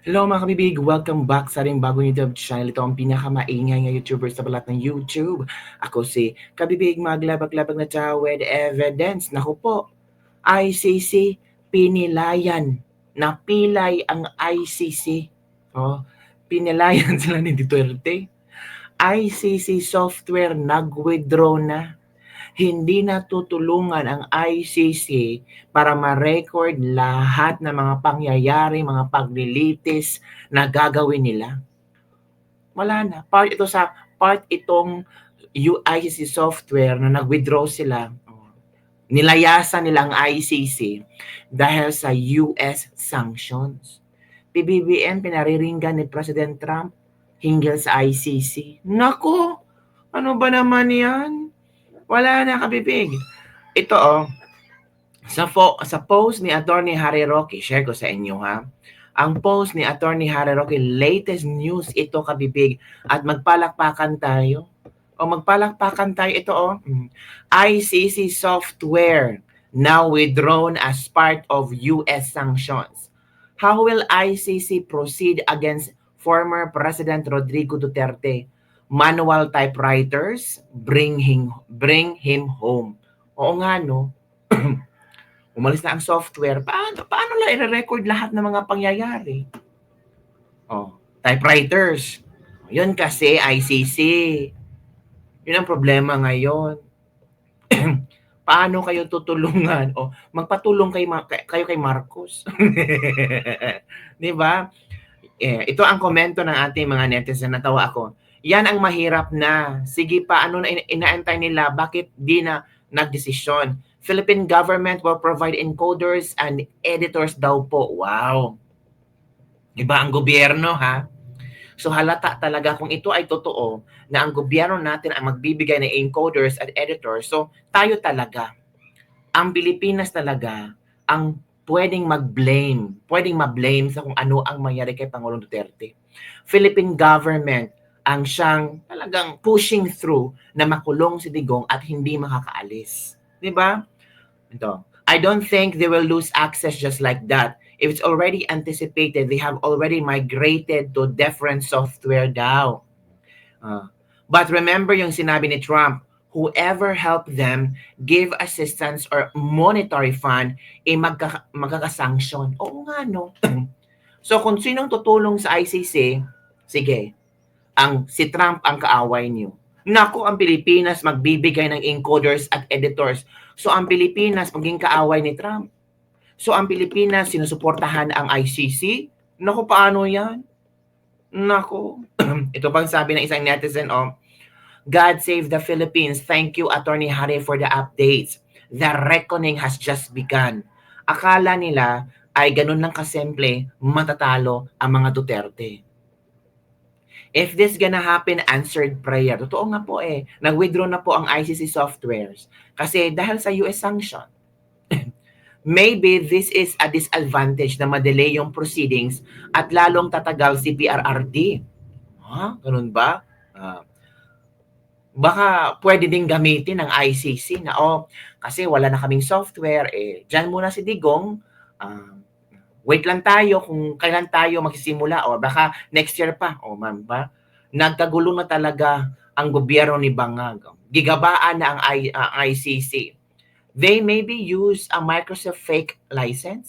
Hello mga kabibig! Welcome back sa ating bagong YouTube channel. Ito ang pinakamaingay nga YouTuber sa balat ng YouTube. Ako si Kabibig, maglabag-labag na tao with evidence. Naku po, ICC pinilayan. Napilay ang ICC. Oh, pinilayan sila ni Duterte. ICC software nag-withdraw na. Hindi natutulungan ang ICC para ma-record lahat ng mga pangyayari, mga paglilitis na gagawin nila. Wala na. Part itong ICC software na nag-withdraw sila. Nilayasan nila ang ICC dahil sa US sanctions. PBBM pinariringgan ni President Trump hinggil sa ICC. Nako, ano ba naman yan? Wala na, kabibig. Ito sa post ni Attorney Harry Roque, share ko sa inyo ha. Ang post ni Attorney Harry Roque, latest news ito, kabibig, at magpalakpakan tayo. Magpalakpakan tayo ito ICC software now withdrawn as part of US sanctions. How will ICC proceed against former President Rodrigo Duterte? Manual typewriters, bring him home. Oo nga, no? Umalis na ang software. Paano lang i-record lahat ng mga pangyayari? Typewriters. Yun kasi ICC. Yun ang problema ngayon. Paano kayo tutulungan? Magpatulong kayo kay Marcos. Di ba? Ito ang komento ng ating mga netizen. Natawa ako. Yan ang mahirap na. Sige pa, ano na inaantay nila? Bakit di na nagdesisyon? Philippine government will provide encoders and editors daw po. Wow. Iba ang gobyerno, ha? So halata talaga kung ito ay totoo na ang gobyerno natin ay magbibigay ng encoders at editors. So tayo talaga, ang Pilipinas talaga, ang pwedeng ma-blame sa kung ano ang mangyari kay Pangulong Duterte. Philippine government ang siyang talagang pushing through na makulong si Digong at hindi makakaalis. Di ba? Ito. I don't think they will lose access just like that. If it's already anticipated, they have already migrated to different software daw. But remember yung sinabi ni Trump, whoever helped them give assistance or monetary fund, magkakasanction. Oo nga, no? So kung sinong tutulong sa ICC, sige, si Trump ang kaaway niyo. Naku, ang Pilipinas magbibigay ng encoders at editors. So ang Pilipinas maging kaaway ni Trump. So ang Pilipinas sinusuportahan ang ICC. Naku, paano yan? Naku. Ito pang sabi ng isang netizen, God save the Philippines. Thank you, Attorney Harry, for the updates. The reckoning has just begun. Akala nila ay ganun lang kasimple matatalo ang mga Duterte. If this gonna happen, answered prayer. Totoo nga po nag-withdraw na po ang ICC softwares. Kasi dahil sa US sanction. Maybe this is a disadvantage na madelay yung proceedings at lalong tatagal si PRRD. Ganun ba? Baka pwede ding gamitin ng ICC na kasi wala na kaming software, dyan muna si Digong, wait lang tayo kung kailan tayo magsisimula o baka next year pa. Ma'am ba? Nagkagulo na talaga ang gobyerno ni Bangag. Gigabaan na ang ICC. They maybe use a Microsoft fake license.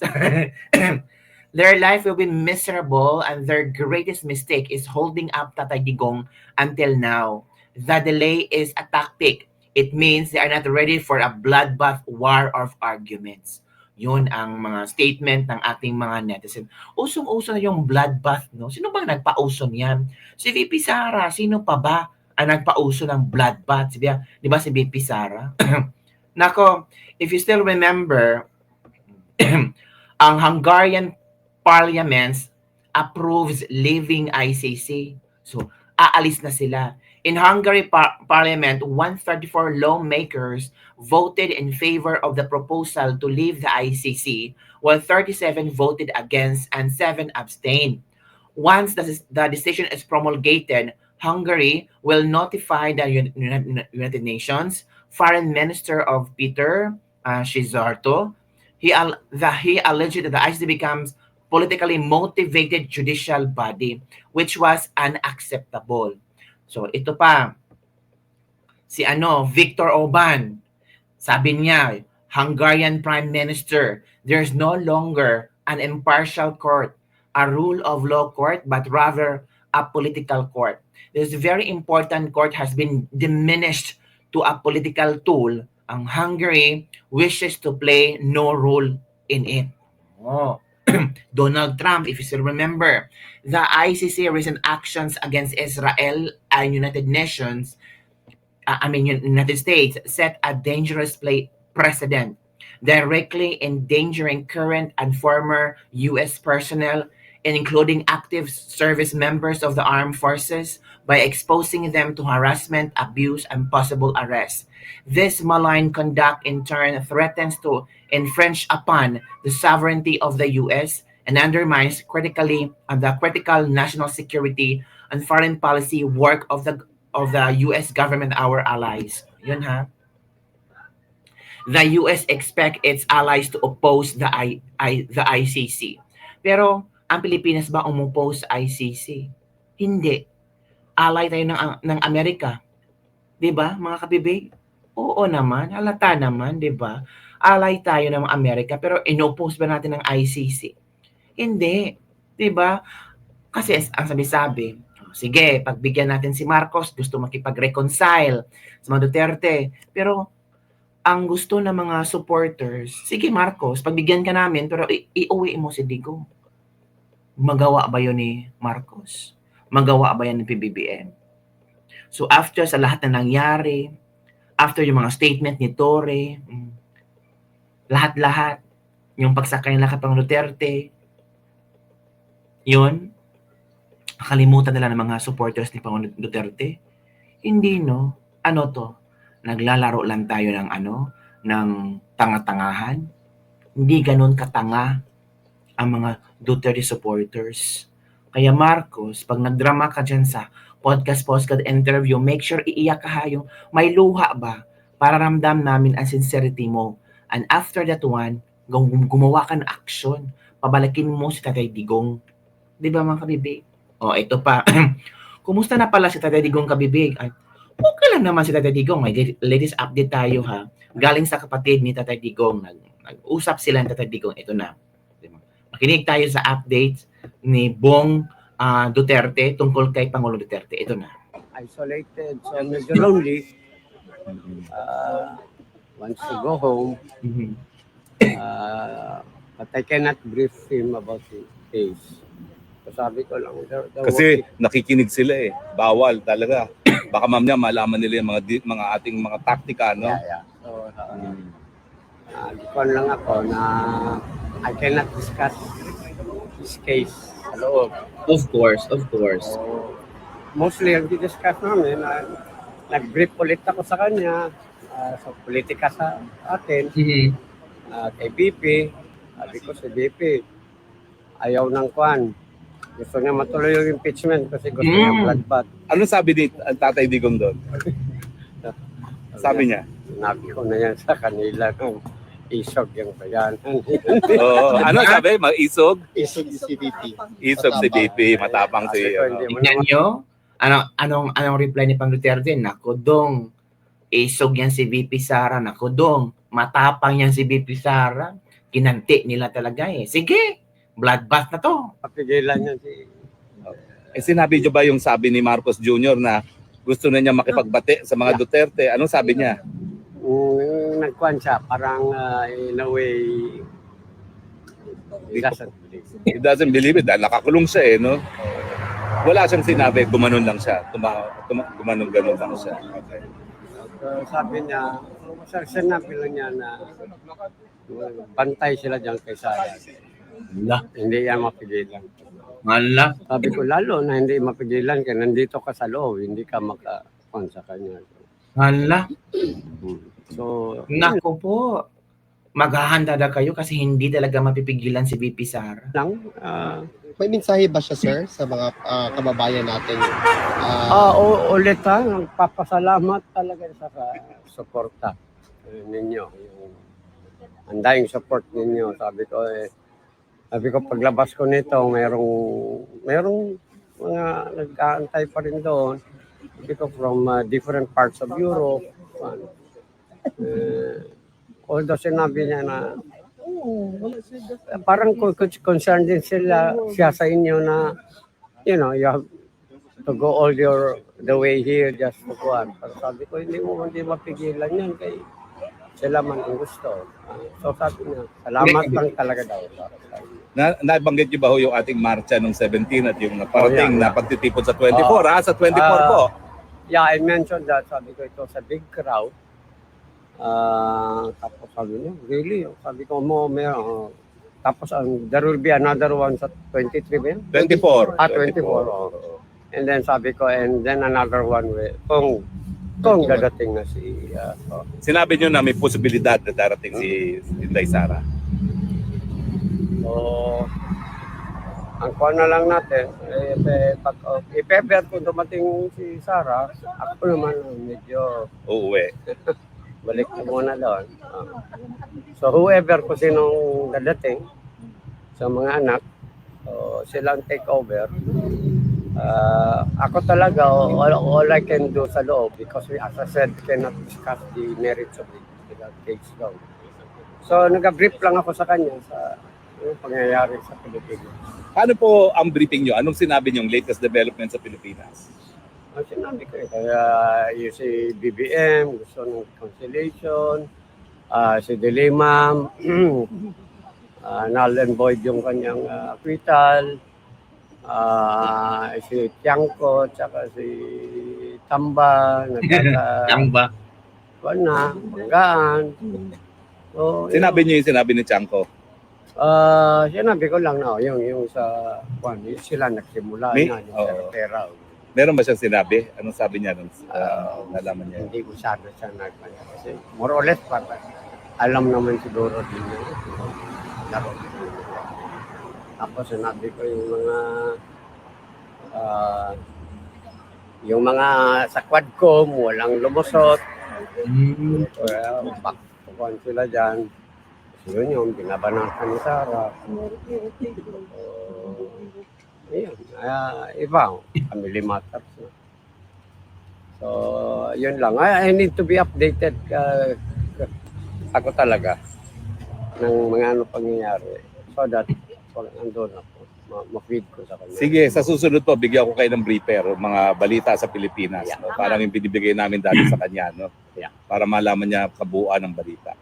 Their life will be miserable and their greatest mistake is holding up Tatay Digong until now. The delay is a tactic. It means they are not ready for a bloodbath war of arguments. Yun ang mga statement ng ating mga netizen. Usong-uso na yung bloodbath, no? Sino bang nagpauso niyan? Si VP Sara. Sino pa ba ang nagpauso ng bloodbath? Di ba si VP Sara? Nako, if you still remember, ang Hungarian parliament approves leaving ICC. So, aalis na sila. In Hungary parliament, 134 lawmakers voted in favor of the proposal to leave the ICC, while 37 voted against and 7 abstained. Once the decision is promulgated, Hungary will notify the United Nations. Foreign Minister of Peter Szijjártó, he alleged that the ICC becomes politically motivated judicial body, which was unacceptable. So ito pa, si Viktor Orban, sabi niya, Hungarian Prime Minister, there's no longer an impartial court, a rule of law court, but rather a political court. This very important court has been diminished to a political tool. Ang Hungary wishes to play no role in it. Oh. Donald Trump, if you still remember, the ICC recent actions against Israel and United Nations, United States, set a dangerous precedent, directly endangering current and former U.S. personnel, including active service members of the armed forces, by exposing them to harassment, abuse, and possible arrest. This malign conduct, in turn, threatens to infringe upon the sovereignty of the U.S. and undermines the critical national security and foreign policy work of the U.S. government, our allies. Yun ha. The U.S. expect its allies to oppose the ICC. Pero ang Pilipinas ba umupose sa ICC? Hindi. Ally tayo ng Amerika. 'Di ba, mga kabibig? Oo naman, halata naman, 'di ba? Ally tayo ng Amerika pero inopose ba natin ng ICC? Hindi. 'Di ba? Kasi ang sabi-sabi, sige, pagbigyan natin si Marcos, gusto makipag-reconcile sa mga Duterte. Pero ang gusto ng mga supporters, sige Marcos, pagbigyan ka namin, pero iuwi mo si Digong. Magawa ba yun ni Marcos? Magawa ba yan ng PBBM? So after sa lahat na nangyari, after yung mga statement ni Torre, lahat-lahat, yung pagsakay ng Pangulong Duterte, yun, nakalimutan nila ng mga supporters ni Pangulong Duterte. Hindi, no? Ano to? Naglalaro lang tayo ng ng tanga-tangahan. Hindi ganun katanga ang mga Duterte supporters. Kaya Marcos, pag nagdrama ka dyan sa podcast interview, make sure iiyak ka ha, yung may luha ba para ramdam namin ang sincerity mo. And after that one, gumawa ka ng action. Pabalikin mo si Tatay Digong. Di ba mga kabibig? O, ito pa. Kumusta na pala si Tatay Digong, kabibig? Ay, okay lang naman si Tatay Digong. May latest update tayo ha. Galing sa kapatid ni Tatay Digong. Nag-usap sila ng Tatay Digong. Ito na. Makinig tayo sa updates ni Bong Duterte tungkol kay Pangulo Duterte. Ito na. Isolated, so medyo lonely. Wants to go home. But I cannot brief him about the case. So sabi ko lang. Kasi nakikinig sila eh. Bawal talaga. Baka mamaya malaman nila yung mga ating mga taktika, no? Yeah. So, lang ako na I cannot discuss this case sa loob. Of course. So, mostly ang discuss namin, nag-brief ulit ako sa kanya sa politika sa atin, kay BP. Sabi ko si BP, ayaw ng kwan. Gusto niya matuloy yung impeachment kasi gusto niya bloodbath. Ano sabi ni Tatay Digong doon? Sabi niya? Sinabi ko na yan sa kanila ng isog yung bayanan. Oo. Ano sabi? Mag-isog? Isog si BP. Isog si BP. Matapang si... Tingnan nyo? Anong reply ni Pang Duterte? Naku dong, isog yan si VP Sara. Naku dong, matapang yan si VP Sara. Kinanti nila talaga eh. Sige, bloodbath na to. Papigilan niya si... Sinabi niyo ba yung sabi ni Marcos Jr. na gusto na niya makipagbati sa mga Duterte? Anong sabi niya? Nagkuhan siya, parang in a way, he doesn't believe it dahil nakakulong siya eh, no? Wala siyang sinabi, gumanon lang siya. Gumanon-ganon lang siya. Okay. So, sabi niya, sinabi lang niya na bantay sila dyan kay Sara. Hindi yan mapigilan. Wala. Sabi ko, lalo na hindi mapigilan kaya nandito ka sa loob, hindi ka makakuhan sa kanya. Wala. So, Naku po. Maghahanda na kayo kasi hindi talaga mapipigilan si VP Sara. May mensahe ba siya, sir, sa mga kababayan natin? Ulit ha, nagpapasalamat talaga sa suporta ninyo. Ang daing support ninyo. Sabi ko, Sabi ko, paglabas ko nito, merong mga nag-aantay pa rin doon. Sabi ko, from different parts of Europe. Although sinabi niya na, parang concerned din siya sa inyo na, you know, you have to go all the way here just to go on. Pero sabi ko, hindi mapigilan yan kay sila man ang gusto. So sabi niya, salamat lang talaga daw. Nabanggit niyo ba ho yung ating marcha nung 17 at yung naparating yeah. na pagtitipon sa 24, Sa 24 po. Yeah, I mentioned that. Sabi ko ito sa big crowd. Tapos sabi niya, really? Sabi ko mo, tapos there will be another one sa 23 ba yan? 24. 24. Oh. And then sabi ko, and then another one kung dadating na si... Sinabi niyo na may posibilidad na darating si Inday Sara. So, ang kuha na lang natin, if ever kung dumating si Sara, ako naman medyo Uuwi. balik na muna doon. So whoever kung sinong dadating sa mga anak, silang take over. Ako talaga, all I can do sa loob because as I said, cannot discuss the merits of the case law. So nag-brief lang ako sa kanya sa pangyayari sa Pilipinas. Paano po ang briefing niyo? Anong sinabi niyong latest development sa Pilipinas? Sinabi ko kaya yung si BBM gusto ng reconciliation, si Dilimam, null and void yung kanyang acquittal, si Tiangco, tsaka si Tamba, Tamba. Banggaan. So, Sinabi niyo yung sinabi ni Tiangco? sinabi ko lang na yung sa sila nagsimula May- na yung pera. Meron ba siyang sinabi? Anong sabi niya nung nalaman niya? Hindi masyado siya nagmanya kasi more or less alam naman siguro din niya. Tapos sinabi ko yung mga sa Quadcom, walang lumusot. Baktukan sila dyan. So, yun yung binabanatan ni Sara. Ayun, iba, family matters. So, yun lang. I need to be updated ako talaga ng mga ano pangyayari so that pag andun ako, ma-feed ko sa kanya. Sige, sa susunod po, bigyan ko kayo ng briefer, mga balita sa Pilipinas. Yeah. No? Parang yung binibigay namin dati sa kanya, no? Yeah. Para malaman niya kabuuan ng balita.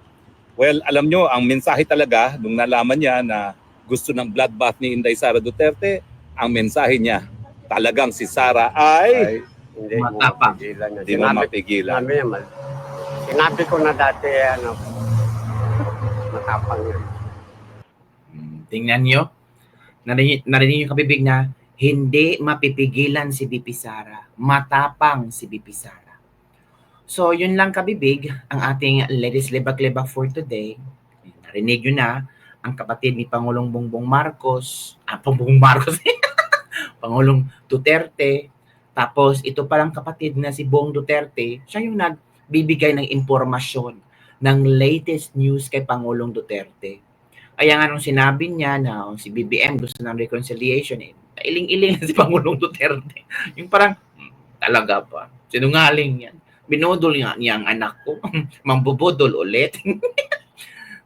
Well, alam nyo, ang mensahe talaga, nung nalaman niya na gusto ng bloodbath ni Inday Sara Duterte, ang mensahe niya, talagang si Sara ay hindi mo Matapang. mapigilan niya. hindi mo mapigilan. Sinabi ko na dati, matapang yan. Tingnan nyo. Narinig yung kabibig na hindi mapipigilan si BP Sara. Matapang si BP Sara. So, yun lang kabibig ang ating Ladies Lebak-Lebak for today. Narinig nyo na ang kapatid ni Pangulong Bongbong Marcos. Bongbong Marcos. Pangulong Duterte. Tapos, ito palang kapatid na si Bong Duterte. Siya yung nagbibigay ng impormasyon ng latest news kay Pangulong Duterte. Kaya nga nung sinabi niya na si BBM gusto ng reconciliation, iling-iling si Pangulong Duterte. Yung parang, talaga pa, sinungaling yan. Binudol niya ang anak ko, mambubudol ulit.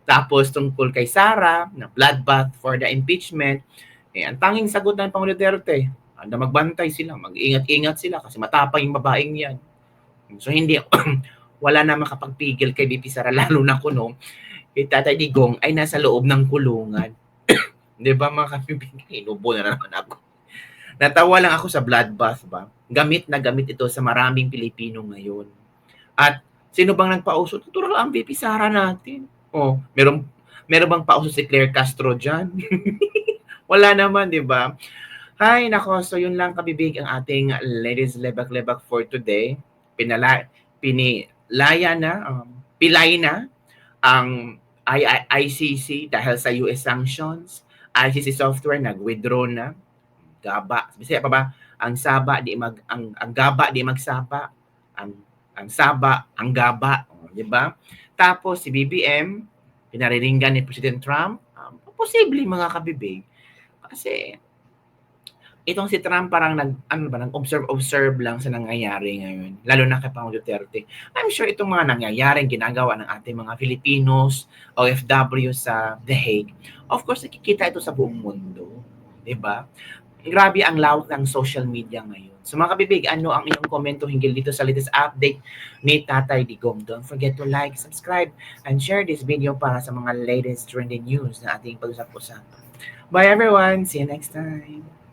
Tapos tungkol kay Sara, na bloodbath for the impeachment, ang tanging sagot ng Pangulong Duterte, na magbantay sila, mag-ingat-ingat sila kasi matapang yung babaeng yan. So hindi, wala na makapagpigil kay BP Sara, lalo na kuno, kay Tatay Digong ay nasa loob ng kulungan. Di ba mga kapibig? Inubo na naman ako. Natawa lang ako sa bloodbath ba? Gamit na gamit ito sa maraming Pilipino ngayon. At sino bang nagpauso? Natural ang BP Sara natin. Oh, meron bang pauso si Claire Castro dyan? Wala naman, di ba? Hay, nako. So yun lang kabibig ang ating Ladies Lebak-Lebak for today. Pilay na ang ICC dahil sa US sanctions. ICC software nag-withdraw na. Gaba. Bisaya pa ba? Ang saba di ang gaba di magsapa. Ang saba ang gaba, di ba? Tapos si BBM pinariringgan ni President Trump. Posible mga kabibig. Kasi itong si Trump parang nag-observe lang sa nangyayari ngayon, lalo na kay Pangulong Duterte. I'm sure itong mga nangyayaring ginagawa ng ating mga Filipinos, OFW sa The Hague, of course, nakikita ito sa buong mundo. Diba? Grabe ang lawak ng social media ngayon. So mga kabibig, ano ang inyong komento hinggil dito sa latest update ni Tatay Digong? Don't forget to like, subscribe, and share this video para sa mga latest trending news na ating pag-usap-usapan. Bye everyone! See you next time!